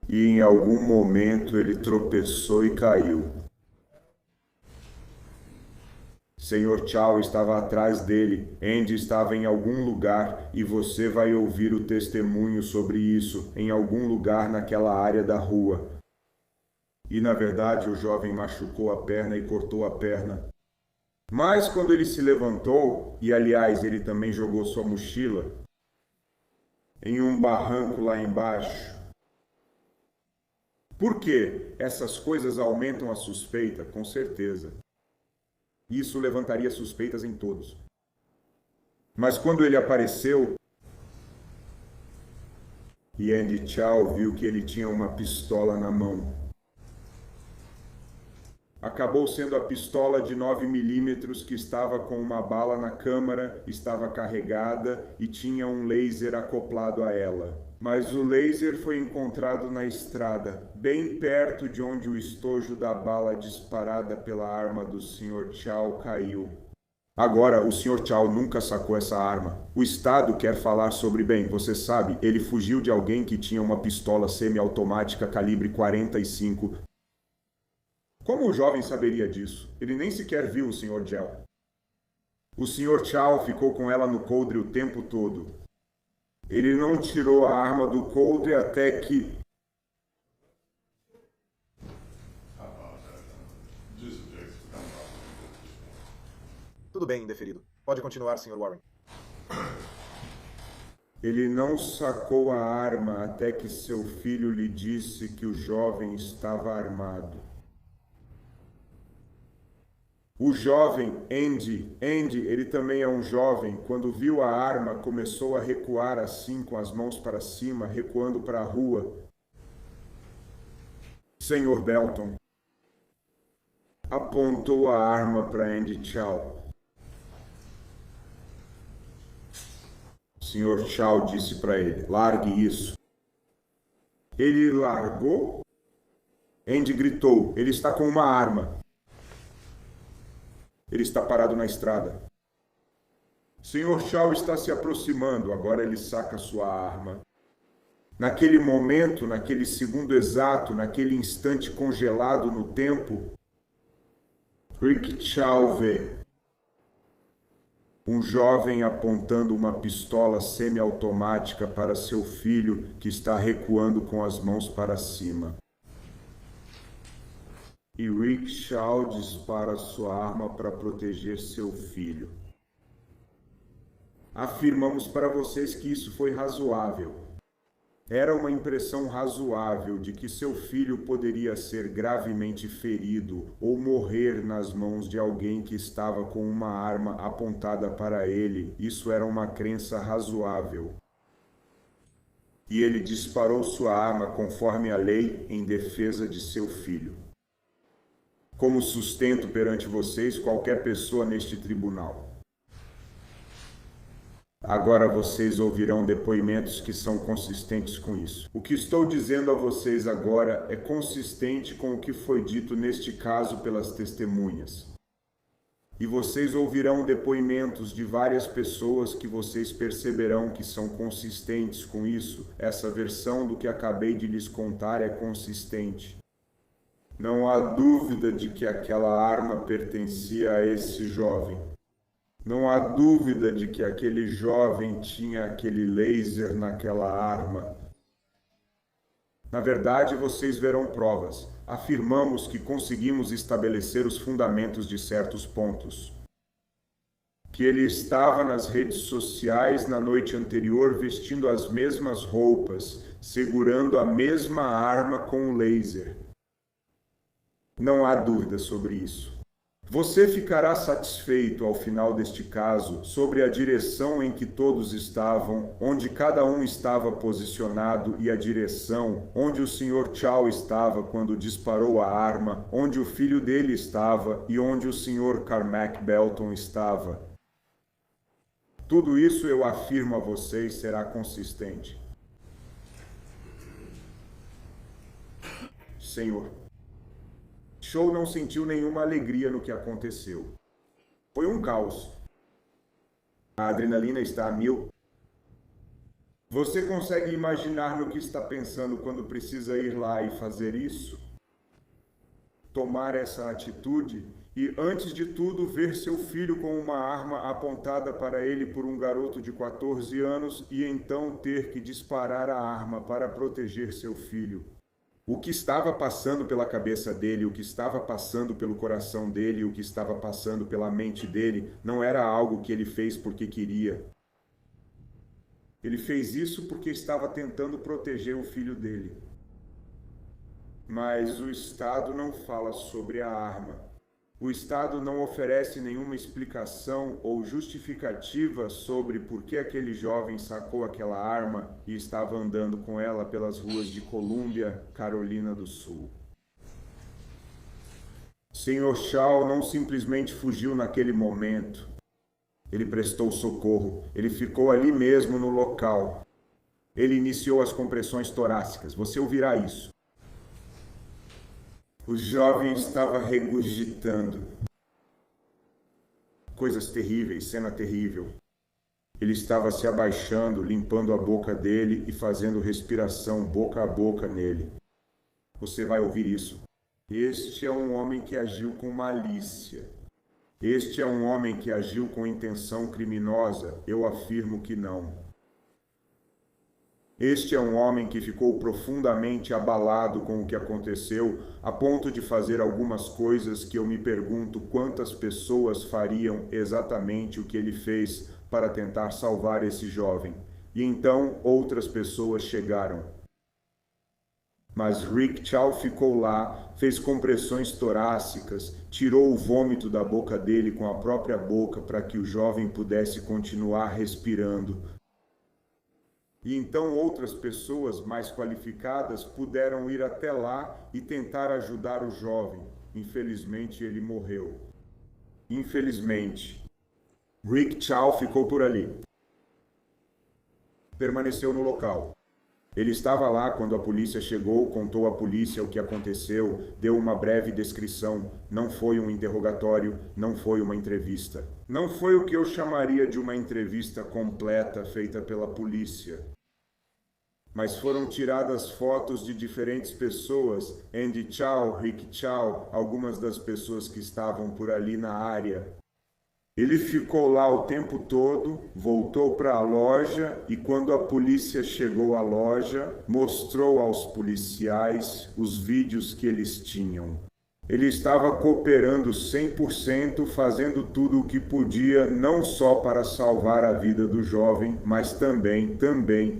E em algum momento ele tropeçou e caiu. Sr. Chow estava atrás dele, Andy estava em algum lugar e você vai ouvir o testemunho sobre isso em algum lugar naquela área da rua. E na verdade o jovem machucou a perna e cortou a perna. Mas quando ele se levantou, e aliás ele também jogou sua mochila, em um barranco lá embaixo. Por quê? Essas coisas aumentam a suspeita, com certeza. Isso levantaria suspeitas em todos. Mas quando ele apareceu, e Andy Chow viu que ele tinha uma pistola na mão. Acabou sendo a pistola de 9 milímetros que estava com uma bala na câmara, estava carregada e tinha um laser acoplado a ela. Mas o laser foi encontrado na estrada, bem perto de onde o estojo da bala disparada pela arma do Sr. Chow caiu. Agora, o Sr. Chow nunca sacou essa arma. O Estado quer falar sobre, bem, você sabe, ele fugiu de alguém que tinha uma pistola semiautomática calibre 45. Como o jovem saberia disso? Ele nem sequer viu o Sr. Chow. O Sr. Chow ficou com ela no coldre o tempo todo. Ele não tirou a arma do coldre até que... Tudo bem, indeferido. Pode continuar, Sr. Warren. Ele não sacou a arma até que seu filho lhe disse que o jovem estava armado. O jovem, Andy, ele também é um jovem, quando viu a arma, começou a recuar assim, com as mãos para cima, recuando para a rua. Sr. Belton apontou a arma para Andy Chow. O Sr. Chow disse para ele, largue isso. Ele largou? Andy gritou, ele está com uma arma. Ele está parado na estrada. Sr. Chow está se aproximando, agora ele saca sua arma. Naquele momento, naquele segundo exato, naquele instante congelado no tempo, Rick Chow vê um jovem apontando uma pistola semiautomática para seu filho que está recuando com as mãos para cima. E Rick Chow dispara sua arma para proteger seu filho. Afirmamos para vocês que isso foi razoável. Era uma impressão razoável de que seu filho poderia ser gravemente ferido ou morrer nas mãos de alguém que estava com uma arma apontada para ele. Isso era uma crença razoável. E ele disparou sua arma conforme a lei em defesa de seu filho. Como sustento perante vocês qualquer pessoa neste tribunal. Agora vocês ouvirão depoimentos que são consistentes com isso. O que estou dizendo a vocês agora é consistente com o que foi dito neste caso pelas testemunhas. E vocês ouvirão depoimentos de várias pessoas que vocês perceberão que são consistentes com isso. Essa versão do que acabei de lhes contar é consistente. Não há dúvida de que aquela arma pertencia a esse jovem. Não há dúvida de que aquele jovem tinha aquele laser naquela arma. Na verdade, vocês verão provas. Afirmamos que conseguimos estabelecer os fundamentos de certos pontos. Que ele estava nas redes sociais na noite anterior vestindo as mesmas roupas, segurando a mesma arma com o laser. Não há dúvida sobre isso. Você ficará satisfeito ao final deste caso sobre a direção em que todos estavam, onde cada um estava posicionado e a direção onde o Sr. Chow estava quando disparou a arma, onde o filho dele estava e onde o Sr. Carmack Belton estava. Tudo isso eu afirmo a vocês será consistente. Senhor. Chow não sentiu nenhuma alegria no que aconteceu. Foi um caos. A adrenalina está a 1000. Você consegue imaginar no que está pensando quando precisa ir lá e fazer isso? Tomar essa atitude e, antes de tudo, ver seu filho com uma arma apontada para ele por um garoto de 14 anos e então ter que disparar a arma para proteger seu filho. O que estava passando pela cabeça dele, o que estava passando pelo coração dele, o que estava passando pela mente dele, não era algo que ele fez porque queria. Ele fez isso porque estava tentando proteger o filho dele. Mas o Estado não fala sobre a arma. O Estado não oferece nenhuma explicação ou justificativa sobre por que aquele jovem sacou aquela arma e estava andando com ela pelas ruas de Columbia, Carolina do Sul. Sr. Shaw não simplesmente fugiu naquele momento. Ele prestou socorro. Ele ficou ali mesmo no local. Ele iniciou as compressões torácicas. Você ouvirá isso. O jovem estava regurgitando. Coisas terríveis, cena terrível. Ele estava se abaixando, limpando a boca dele e fazendo respiração boca a boca nele. Você vai ouvir isso. Este é um homem que agiu com malícia. Este é um homem que agiu com intenção criminosa. Eu afirmo que não. Este é um homem que ficou profundamente abalado com o que aconteceu, a ponto de fazer algumas coisas que eu me pergunto quantas pessoas fariam exatamente o que ele fez para tentar salvar esse jovem. E então outras pessoas chegaram. Mas Rick Chow ficou lá, fez compressões torácicas, tirou o vômito da boca dele com a própria boca para que o jovem pudesse continuar respirando. E então outras pessoas mais qualificadas puderam ir até lá e tentar ajudar o jovem. Infelizmente ele morreu. Infelizmente. Rick Chow ficou por ali. Permaneceu no local. Ele estava lá quando a polícia chegou, contou à polícia o que aconteceu, deu uma breve descrição. Não foi um interrogatório, não foi uma entrevista. Não foi o que eu chamaria de uma entrevista completa feita pela polícia. Mas foram tiradas fotos de diferentes pessoas, Andy Chow, Rick Chow, algumas das pessoas que estavam por ali na área. Ele ficou lá o tempo todo, voltou para a loja e quando a polícia chegou à loja, mostrou aos policiais os vídeos que eles tinham. Ele estava cooperando 100%, fazendo tudo o que podia, não só para salvar a vida do jovem, mas também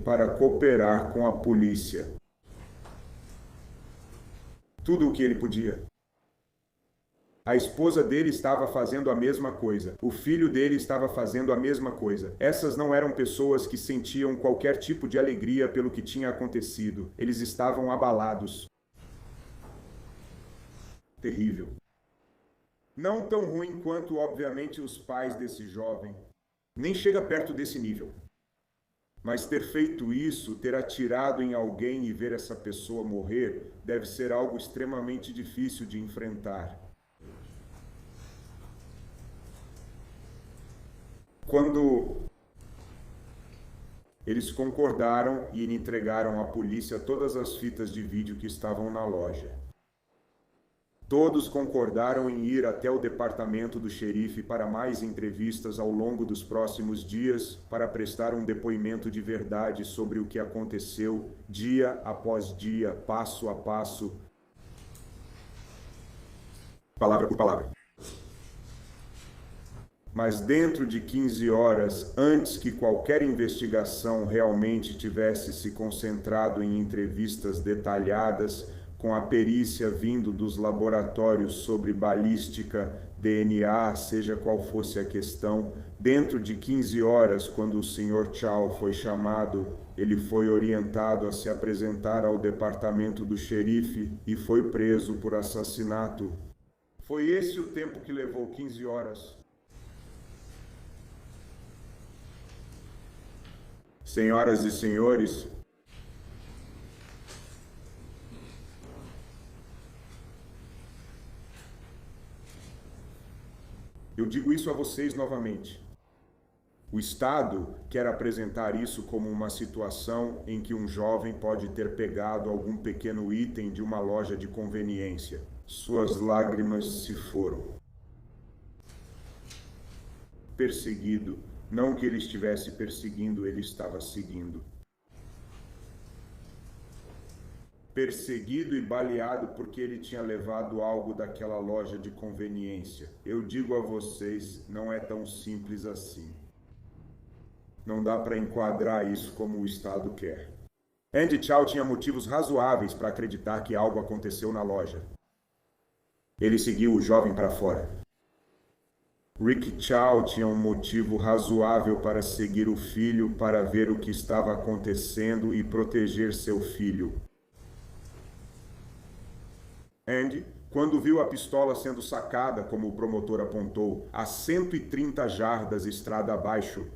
para cooperar com a polícia. Tudo o que ele podia. A esposa dele estava fazendo a mesma coisa. O filho dele estava fazendo a mesma coisa. Essas não eram pessoas que sentiam qualquer tipo de alegria pelo que tinha acontecido. Eles estavam abalados. Terrível. Não tão ruim quanto, obviamente, os pais desse jovem. Nem chega perto desse nível. Mas ter feito isso, ter atirado em alguém e ver essa pessoa morrer, deve ser algo extremamente difícil de enfrentar. Quando eles concordaram e entregaram à polícia todas as fitas de vídeo que estavam na loja. Todos concordaram em ir até o departamento do xerife para mais entrevistas ao longo dos próximos dias para prestar um depoimento de verdade sobre o que aconteceu dia após dia, passo a passo, palavra por palavra. Mas dentro de 15 horas, antes que qualquer investigação realmente tivesse se concentrado em entrevistas detalhadas, com a perícia vindo dos laboratórios sobre balística, DNA, seja qual fosse a questão, dentro de 15 horas, quando o Sr. Chow foi chamado, ele foi orientado a se apresentar ao departamento do xerife e foi preso por assassinato. Foi esse o tempo que levou 15 horas. Senhoras e senhores, eu digo isso a vocês novamente. O Estado quer apresentar isso como uma situação em que um jovem pode ter pegado algum pequeno item de uma loja de conveniência. Suas lágrimas se foram. Perseguido. Não que ele estivesse perseguindo, ele estava seguindo. Perseguido e baleado porque ele tinha levado algo daquela loja de conveniência. Eu digo a vocês, não é tão simples assim. Não dá para enquadrar isso como o Estado quer. Andy Chow tinha motivos razoáveis para acreditar que algo aconteceu na loja. Ele seguiu o jovem para fora. Rick Chow tinha um motivo razoável para seguir o filho, para ver o que estava acontecendo e proteger seu filho. Andy Quando viu a pistola sendo sacada, como o promotor apontou, a 130 jardas estrada abaixo,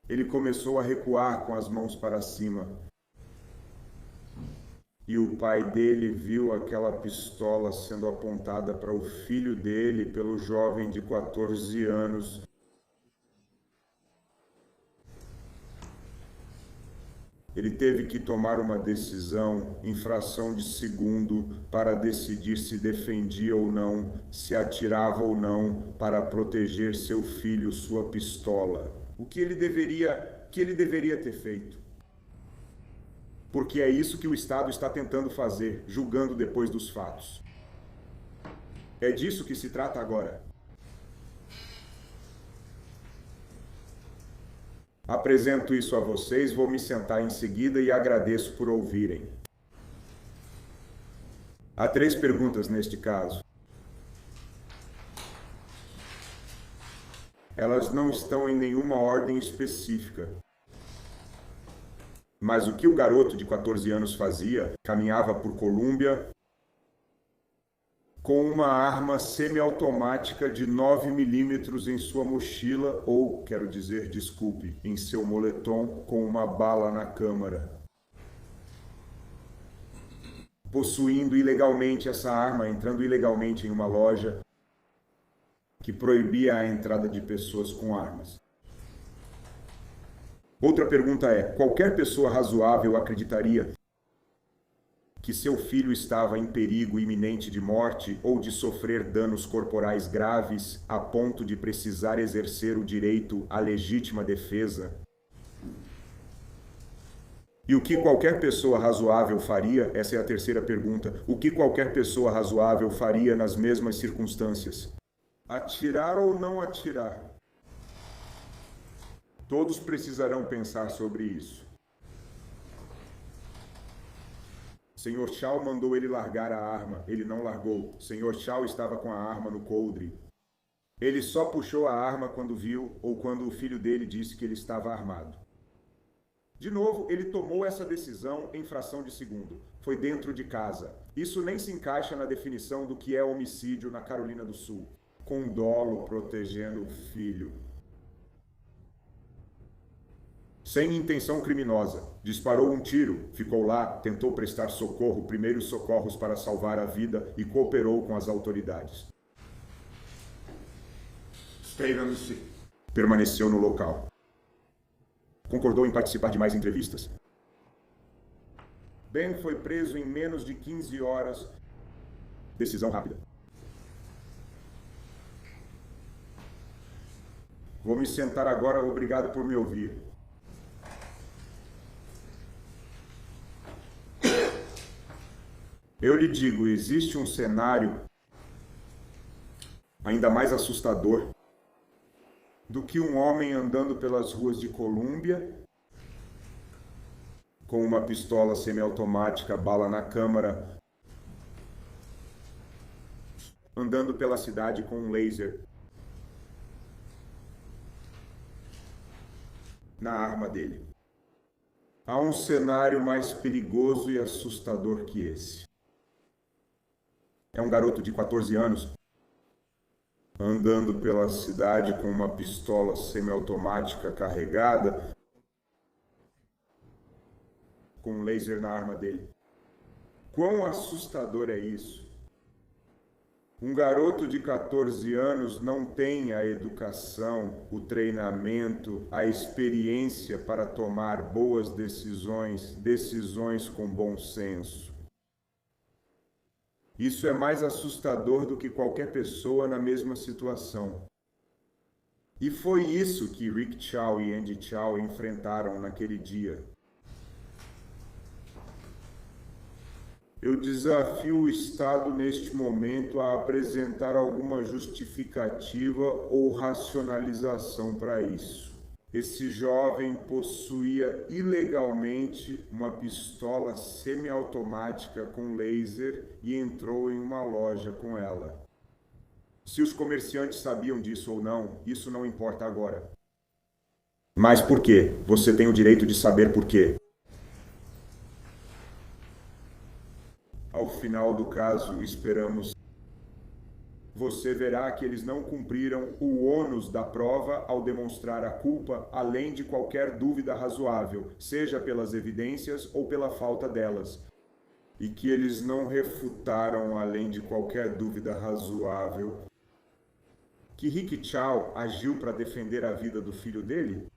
ele começou a recuar com as mãos para cima. E o pai dele viu aquela pistola sendo apontada para o filho dele pelo jovem de 14 anos. Ele teve que tomar uma decisão em fração de segundo para decidir se defendia ou não, se atirava ou não para proteger seu filho, sua pistola. O que ele deveria ter feito? Porque é isso que o Estado está tentando fazer, julgando depois dos fatos. É disso que se trata agora. Apresento isso a vocês, vou me sentar em seguida e agradeço por ouvirem. Há 3 perguntas neste caso. Elas não estão em nenhuma ordem específica. Mas o que o garoto de 14 anos fazia? Caminhava por Colômbia com uma arma semiautomática de 9 milímetros em sua mochila, ou, quero dizer, desculpe, em seu moletom, com uma bala na câmara. Possuindo ilegalmente essa arma, entrando ilegalmente em uma loja que proibia a entrada de pessoas com armas. Outra pergunta é: qualquer pessoa razoável acreditaria que seu filho estava em perigo iminente de morte ou de sofrer danos corporais graves a ponto de precisar exercer o direito à legítima defesa? E o que qualquer pessoa razoável faria? Essa é a terceira pergunta. O que qualquer pessoa razoável faria nas mesmas circunstâncias? Atirar ou não atirar? Todos precisarão pensar sobre isso. Sr. Shaw mandou ele largar a arma. Ele não largou. Sr. Shaw estava com a arma no coldre. Ele só puxou a arma quando viu ou quando o filho dele disse que ele estava armado. De novo, ele tomou essa decisão em fração de segundo. Foi dentro de casa. Isso nem se encaixa na definição do que é homicídio na Carolina do Sul. Com dolo protegendo o filho. Sem intenção criminosa. Disparou um tiro, ficou lá, tentou prestar socorro, primeiros socorros para salvar a vida e cooperou com as autoridades. Stevens permaneceu no local. Concordou em participar de mais entrevistas. Ben foi preso em menos de 15 horas. Decisão rápida. Vou me sentar agora, obrigado por me ouvir. Eu lhe digo, existe um cenário ainda mais assustador do que um homem andando pelas ruas de Colômbia com uma pistola semiautomática, bala na câmara, andando pela cidade com um laser na arma dele. Há um cenário mais perigoso e assustador que esse. É um garoto de 14 anos andando pela cidade com uma pistola semiautomática carregada, com um laser na arma dele. Quão assustador é isso? Um garoto de 14 anos não tem a educação, o treinamento, a experiência para tomar boas decisões com bom senso. Isso é mais assustador do que qualquer pessoa na mesma situação. E foi isso que Rick Chow e Andy Chow enfrentaram naquele dia. Eu desafio o Estado neste momento a apresentar alguma justificativa ou racionalização para isso. Esse jovem possuía ilegalmente uma pistola semiautomática com laser e entrou em uma loja com ela. Se os comerciantes sabiam disso ou não, isso não importa agora. Mas por quê? Você tem o direito de saber por quê. Ao final do caso, esperamos. Você verá que eles não cumpriram o ônus da prova ao demonstrar a culpa, além de qualquer dúvida razoável, seja pelas evidências ou pela falta delas. E que eles não refutaram, além de qualquer dúvida razoável, que Rick Chow agiu para defender a vida do filho dele?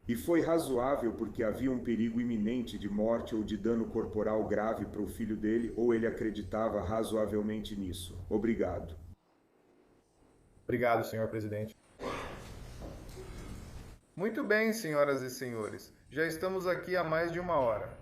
E foi razoável porque havia um perigo iminente de morte ou de dano corporal grave para o filho dele, ou ele acreditava razoavelmente nisso? Obrigado. Obrigado, senhor presidente. Muito bem, senhoras e senhores. Já estamos aqui há mais de 1 hora.